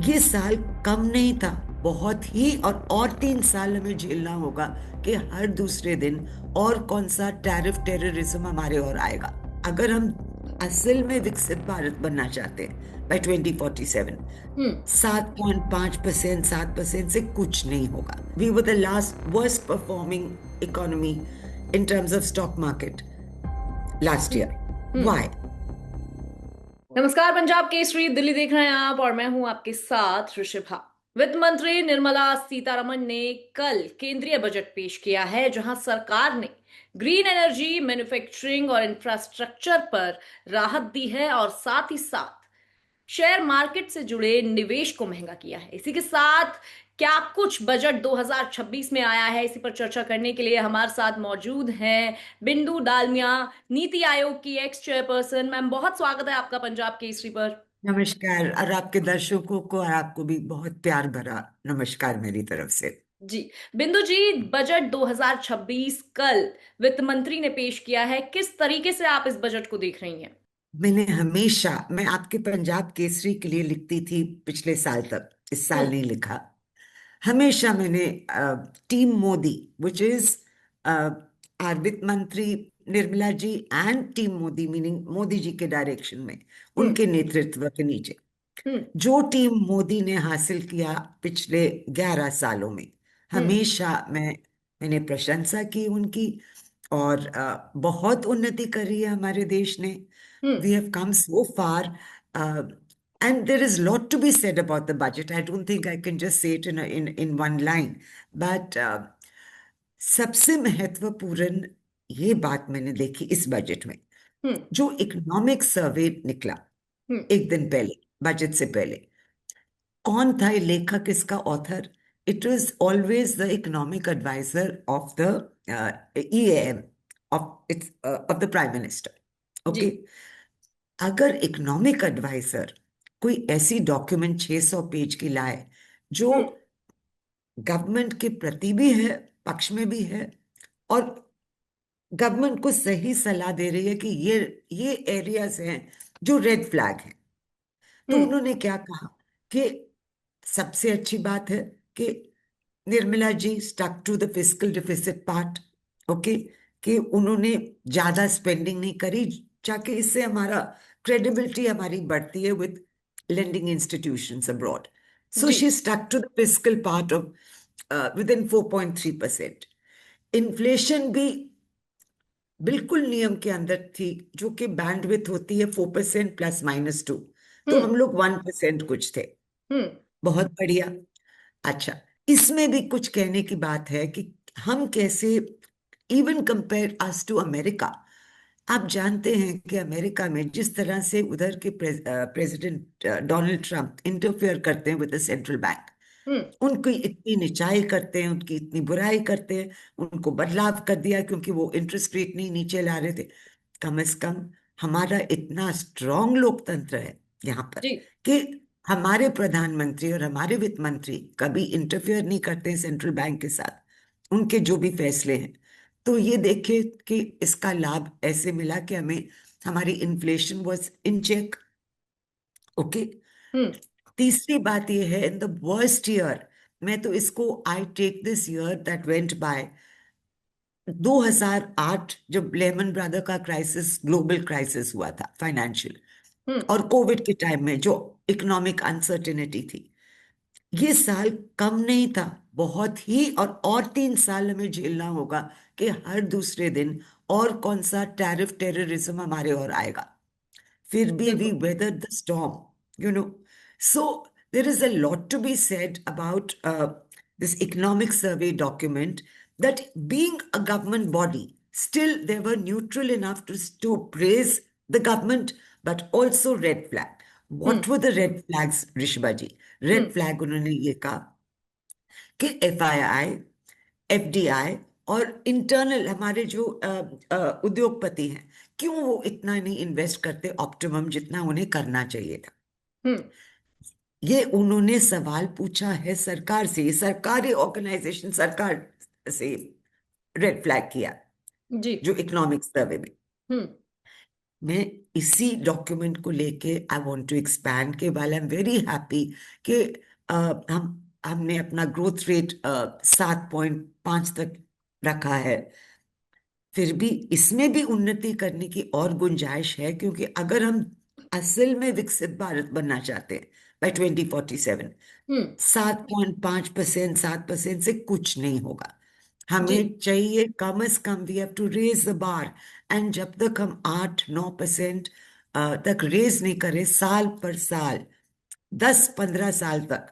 ये साल कम नहीं था, बहुत ही। और 3 साल हमें झेलना होगा कि हर दूसरे दिन और कौन सा टैरिफ टेररिज्म हमारे और आएगा। अगर हम असल में विकसित भारत बनना चाहते हैं बाय 2047, हम्म। 7.5%, 7% से कुछ नहीं होगा। We were the last worst performing economy in terms of stock market last hmm. Year. Hmm. Why? नमस्कार, पंजाब केसरी दिल्ली देख रहे हैं आप और मैं हूं आपके साथ ऋषिभा। वित्त मंत्री निर्मला सीतारमण ने कल केंद्रीय बजट पेश किया है, जहां सरकार ने ग्रीन एनर्जी, मैन्युफैक्चरिंग और इंफ्रास्ट्रक्चर पर राहत दी है और साथ ही साथ शेयर मार्केट से जुड़े निवेश को महंगा किया है। इसी के साथ क्या कुछ बजट 2026 में आया है, इसी पर चर्चा करने के लिए हमारे साथ मौजूद हैं बिंदु डालमिया, नीति आयोग की एक्स चेयरपर्सन। मैम, बहुत स्वागत है आपका पंजाब केसरी पर। नमस्कार। और आपके दर्शकों को और आपको भी बहुत प्यार भरा नमस्कार मेरी तरफ से। जी। बिंदु जी, बजट 2026 कल वित्त मंत्री ने पेश किया है, किस तरीके से आप इस बजट को देख रही हैं? मैं आपके पंजाब केसरी के लिए लिखती थी पिछले साल तक, इस साल हम्म। नहीं लिखा। हमेशा मैंने team Modi, which is our वित्त मंत्री Nirmala ji and team Modi, meaning Modi ji के डायरेक्शन में, हम्म। उनके नेतृत्व के नीचे हम्म। जो टीम मोदी ने हासिल किया पिछले 11 सालों में, हम्म। हमेशा मैंने प्रशंसा की उनकी। और बहुत उन्नति करी है हमारे देश ने। Hmm. We have come so far, and there is lot to be said about the budget. I don't think I can just say it in one line, but सबसे महत्वपूर्ण ये बात मैंने देखी इस बजट में, हम्म। जो इकोनॉमिक सर्वे निकला हम्म। एक दिन पहले, बजट से पहले। कौन था ये लेखक, इसका author? It was always the economic adviser of the EAM, of the prime minister. जी। ओके। अगर इकोनॉमिक एडवाइजर कोई ऐसी डॉक्यूमेंट 600 पेज की लाए, जो हम्म। गवर्नमेंट के प्रति भी है, पक्ष में भी है, और गवर्नमेंट को सही सलाह दे रही है कि ये एरियाज हैं जो रेड फ्लैग हैं, तो हम्म। उन्होंने क्या कहा कि सबसे अच्छी बात है कि Nirmala ji stuck to the fiscal deficit part. Okay. कि उन्होंने ज्यादा स्पेंडिंग नहीं करी, जाके इससे हमारा क्रेडिबिलिटी हमारी बढ़ती है with lending institutions abroad. So जी। She stuck to the fiscal part of with in 4.3%। Inflation भी बिल्कुल नियम के अंदर थी, जो कि बैंडविथ होती है 4% ±2। तो हम्म। हम लोग 1% कुछ थे। हम्म। बहुत बढ़िया। अच्छा, इसमें भी कुछ कहने की बात है कि हम कैसे, even compare us to America. आप जानते हैं कि अमेरिका में जिस तरह से उधर के प्रेसिडेंट डोनाल्ड ट्रंप इंटरफेयर करते हैं विद द सेंट्रल बैंक, हम्म। उनकी इतनी निचाई करते हैं, उनकी इतनी बुराई करते हैं, उनको बदलाव कर दिया क्योंकि वो इंटरेस्ट रेट नहीं नीचे ला रहे थे। कम से कम हमारा इतना स्ट्रांग लोकतंत्र है यहाँ पर जी। कि हमारे प्रधानमंत्री और हमारे वित्त मंत्री कभी इंटरफेयर नहीं करते हैं सेंट्रल बैंक के साथ, उनके जो भी फैसले हैं। तो ये देखिए कि इसका लाभ ऐसे मिला कि हमें हमारी inflation was in check. Okay. Hmm. तीसरी बात ये है, इन द वर्स्ट ईयर, मैं तो इसको I take this year that went by, 2008 जब लेमन ब्रदर का क्राइसिस, ग्लोबल क्राइसिस हुआ था फाइनेंशियल, हम्म। और कोविड के टाइम में जो इकोनॉमिक अनसर्टेनिटी थी, ये साल कम नहीं था, बहुत ही। और 3 साल हमें झेलना होगा कि हर दूसरे दिन और कौन सा टैरिफ टेररिज्म हमारे और आएगा। फिर भी we बिल्कुल। weathered the storm, you know. So there is a lot to be said about this economic survey document, that being a government body, still they were neutral enough to praise the government, but also red flag. Hmm. What were the red flags, Rishabha ji? Hmm. Red flag उन्होंने ये कहा कि FII, FDI और internal हमारे जो उद्योगपति हैं, क्यों वो इतना नहीं इन्वेस्ट करते ऑप्टिमम जितना उन्हें करना चाहिए था। हम्म। ये उन्होंने सवाल पूछा है सरकार से, ये सरकारी ऑर्गेनाइजेशन सरकार से रेड फ्लैग किया जी। जो इकोनॉमिक सर्वे में। हम्म। मैं इसी डॉक्यूमेंट को लेके आई वांट टू एक्सपैंड के वाले आई एम वेरी हैप्पी कि हमने अपना ग्रोथ रेट 7.5 तक रखा है। फिर भी इसमें भी उन्नति करने की और गुंजाइश है, क्योंकि अगर हम असल में विकसित भारत बनना चाहते हैं बाय 2047, हम्म। 7.5%, 7% से कुछ नहीं होगा। जी। हमें चाहिए कम से कम we have to raise the bar. And जब तक हम 8-9% तक रेज नहीं करें साल पर साल, 10-15 साल तक,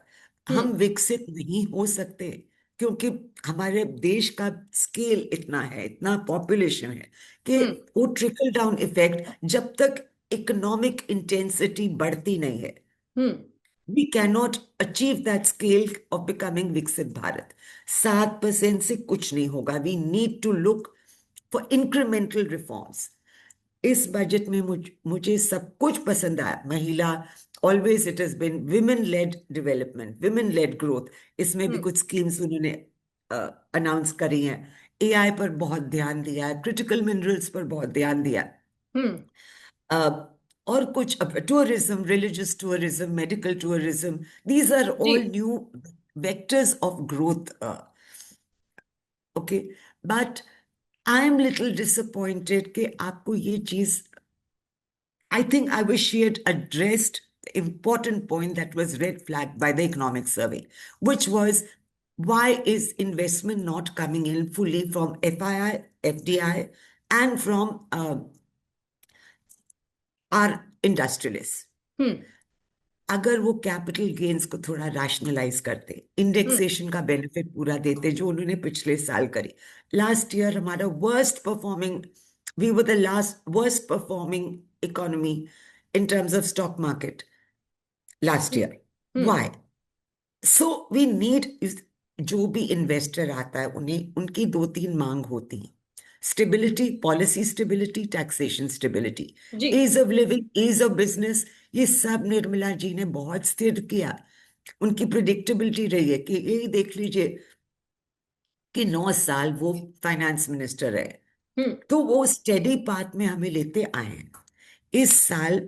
हम हम्म। विकसित नहीं हो सकते। क्योंकि हमारे देश का स्केल इतना है, इतना पॉपुलेशन है कि हम्म। वो ट्रिकल डाउन इफेक्ट जब तक इकोनॉमिक इंटेंसिटी बढ़ती नहीं है, हम्म। we cannot achieve that scale of becoming विकसित भारत। 7% से कुछ नहीं होगा। we need to look for incremental reforms। इस बजट में मुझे सब कुछ पसंद आया। महिला, always it has been women lead development, women led growth. इसमें भी हम्म। कुछ स्कीम्स उन्होंने अनाउंस करी हैं। एआई पर बहुत ध्यान दिया है, क्रिटिकल मिनरल्स पर बहुत ध्यान दिया है। हम्म। uh, और कुछ tourism, religious tourism, medical tourism, these R G. All new vectors of growth. Okay, but I am little disappointed कि आपको ये चीज, I think I wish she had addressed the important point that was red flagged by the economic survey, which was why is investment not coming in fully from FII, FDI, and from our industrialists? हम्म। अगर वो capital gains को थोड़ा rationalise करते, हम्म। Indexation का benefit पूरा देते जो उन्होंने पिछले साल करी। लास्ट ईयर हमारा worst performing, we were the last worst performing economy in terms of stock market last hmm. year. Hmm. Why? So we need, जो भी इन्वेस्टर आता है उन्हें उनकी दो तीन मांग होती है। Stability, policy stability, taxation stability, जी। Ease of living, ease of business, ये सब निर्मला जी ने बहुत स्थिर किया। उनकी प्रिडिक्टेबिलिटी रही है कि यही देख लीजिए कि 9 साल वो फाइनेंस मिनिस्टर है, हम्म। तो वो स्टेडी पाथ में हमें लेते आए हैं। इस साल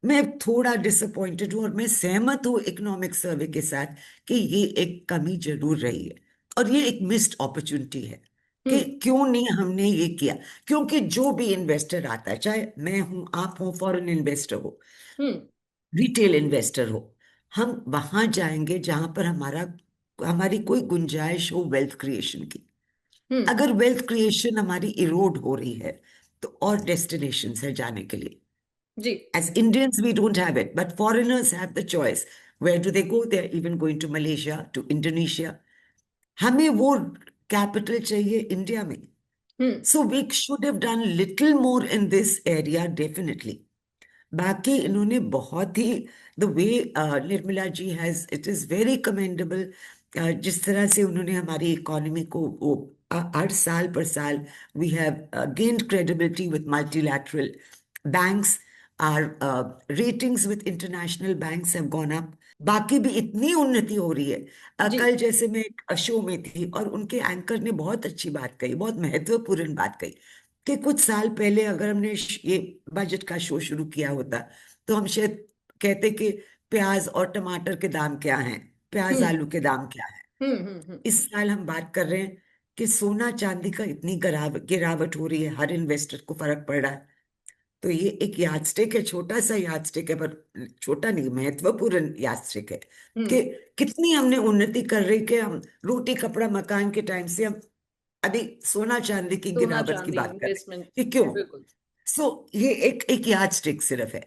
मैं थोड़ा डिसअपॉइंटेड हूं और मैं सहमत हूं इकोनॉमिक सर्वे के साथ कि ये एक कमी जरूर रही है और ये एक मिस्ड अपॉर्चुनिटी है कि हम्म। क्यों नहीं हमने ये किया। क्योंकि जो भी इन्वेस्टर आता है, चाहे मैं हूं, आप हो, फॉरेन इन्वेस्टर हो, हम्म। रिटेल इन्वेस्टर हो, हम वहां जाएंगे जहां पर हमारी कोई गुंजाइश हो वेल्थ क्रिएशन की। हम्म। अगर वेल्थ क्रिएशन हमारी इरोड हो रही है तो और डेस्टिनेशंस है जाने के लिए। जी। As Indians, we don't have it, but foreigners have the choice. Where do they go? They're even going to Malaysia, to Indonesia. हमें वो कैपिटल चाहिए इंडिया में। हम्म। So we should have done little more in this area, definitely. बाकी इन्होंने बहुत ही, the way Nirmala ji has, it is very commendable. जिस तरह से उन्होंने हमारी इकोनॉमी को वो हर साल पर साल we have gained credibility with multilateral banks, our ratings with international banks have gone up. बाकी भी इतनी उन्नति हो रही है। जी। कल जैसे मैं एक शो में थी और उनके एंकर ने बहुत अच्छी बात कही, बहुत महत्वपूर्ण बात कही कि कुछ साल पहले अगर हमने ये बजट का शो शुरू किया होता तो हम शायद कहते कि प्याज और टमाटर के दाम क्या हैं, प्याज हम्म। आलू के दाम क्या है। हम्म। हम्म। इस साल हम बात कर रहे हैं कि सोना चांदी का इतनी गिरावट हो रही है, हर इन्वेस्टर को फर्क पड़ रहा है। तो ये एक यादस्टिक है, छोटा सा यादस्टिक है, पर छोटा नहीं, महत्वपूर्ण यादस्टिक है हम्म। कि कितनी हमने उन्नति कर रही कि हम रोटी कपड़ा मकान के टाइम से हम अभी सोना चांदी की सोना गिरावट की चांदी बात कर रहे इन्वेस्टमेंट। हैं कि क्यों। बिल्कुल। सो ये एक एक यादस्टिक सिर्फ है।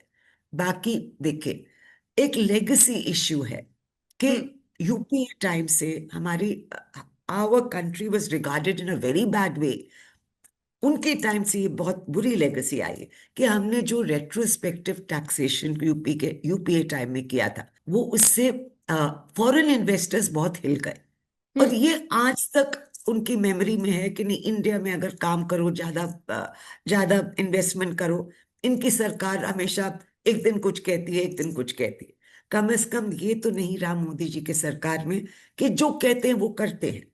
बाकी देखिए, एक लेगेसी इश्यू है कि हम्म। यूपीए टाइम से हमारी, our country was regarded in a very bad way. उनके टाइम से ये बहुत बुरी लेगेसी आई है कि हमने जो रेट्रोस्पेक्टिव टैक्सेशन यूपीए टाइम में किया था, वो उससे फॉरेन इन्वेस्टर्स बहुत हिल गए। और हम्म। ये आज तक उनकी मेमोरी में है कि नहीं, इंडिया में अगर काम करो, ज्यादा इन्वेस्टमेंट करो। इनकी सरकार हमेशा एक दिन कुछ कहती है, एक दिन कुछ कहती है। कम से कम ये तो नहीं रहा मोदी जी के सरकार में कि जो कहते हैं वो करते हैं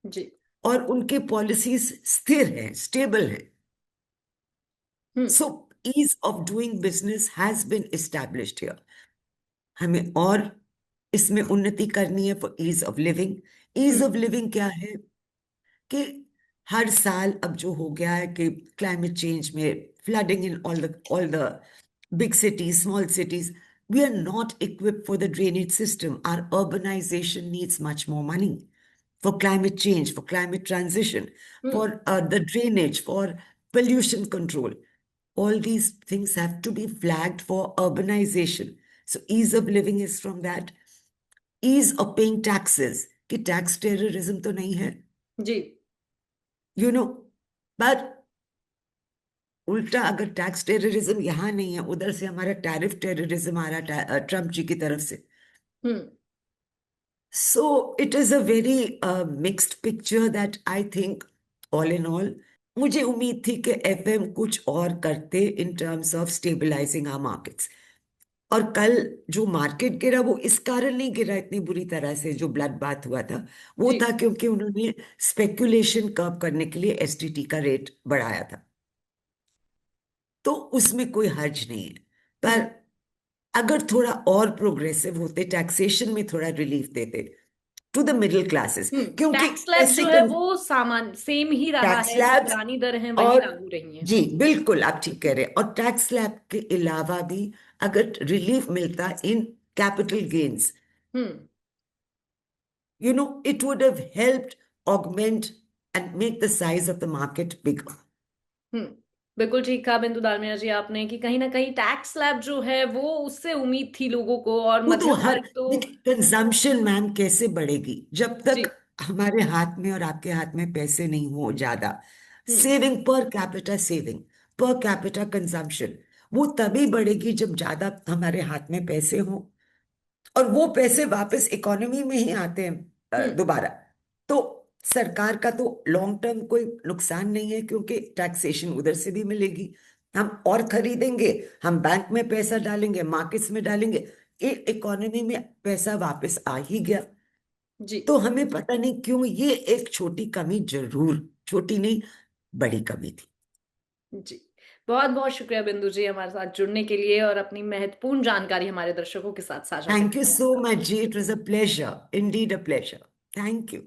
जी। और उनके पॉलिसीज स्थिर हैं, स्टेबल हैं। हम्म। सो ease of doing business has been established here. हमें और इसमें उन्नति करनी है for ease of living. Ease of living क्या है कि हर साल अब जो हो गया है कि क्लाइमेट चेंज में flooding in all the big cities, small cities, we are not equipped for the drainage system. Our urbanization needs much more money for climate change, for climate transition, for the drainage, for pollution control. All these things have to be flagged for urbanization. So ease of living is from that. Ease of paying taxes. कि tax terrorism तो नहीं है, जी, you know, but उल्टा अगर tax terrorism यहाँ नहीं है, उधर से हमारा टैरिफ टेररिज्म आ रहा ट्रम्प जी की तरफ से। Hmm so it is a very mixed picture that I think all in all मुझे उम्मीद थी कि एफएम कुछ और करते in terms of stabilising our markets. और कल जो मार्केट गिरा वो इस कारण नहीं गिरा इतनी बुरी तरह से, जो ब्लड बाथ हुआ था वो जी। था क्योंकि उन्होंने स्पेकुलेशन कर्व करने के लिए एसटीटी का रेट बढ़ाया था। तो उसमें कोई हर्ज नहीं है, पर अगर थोड़ा और प्रोग्रेसिव होते, टैक्सेशन में थोड़ा रिलीफ देते टू द मिडिल क्लासेस, क्योंकि टैक्स स्लैब ऐसे जो है वो सामान सेम ही रहा टैक्स है, जो स्लैब्स पुरानी दर है वही और लागू रही है। जी बिल्कुल आप ठीक कह रहे हैं। और टैक्स स्लैब के अलावा भी अगर रिलीफ मिलता in capital gains, hmm it would have helped augment and make the size of the market bigger. हम्म बिल्कुल ठीक कहा बिंदु दालमिया जी आपने कि कहीं ना कहीं टैक्स स्लैब जो है वो उससे उम्मीद थी लोगों को, और वो तो मध्यम हर वर्ग तो। देखिए कंजम्पशन मैम कैसे बढ़ेगी जब जी। तक हमारे हाथ में और आपके हाथ में पैसे नहीं हो ज्यादा। हम्म सेविंग पर कैपिटा कंजम्पशन वो तभी बढ़ेगी जब ज्यादा हमारे हाथ में पैसे हो, और वो पैसे वापस इकोनॉमी में ही आते हैं हम्म दोबारा। तो सरकार का तो लॉन्ग टर्म कोई नुकसान नहीं है क्योंकि टैक्सेशन उधर से भी मिलेगी, हम और खरीदेंगे, हम बैंक में पैसा डालेंगे, मार्केट्स में डालेंगे, इकोनॉमी में पैसा वापस आ ही गया। जी। तो हमें पता नहीं क्यों ये एक छोटी कमी, जरूर छोटी नहीं बड़ी कमी थी। जी, बहुत बहुत शुक्रिया बिंदु जी हमारे साथ जुड़ने के लिए और अपनी महत्वपूर्ण जानकारी हमारे दर्शकों के साथ साझा थैंक करने यू के लिए सो आपका। मच जी, it was a pleasure, indeed a pleasure. Thank you.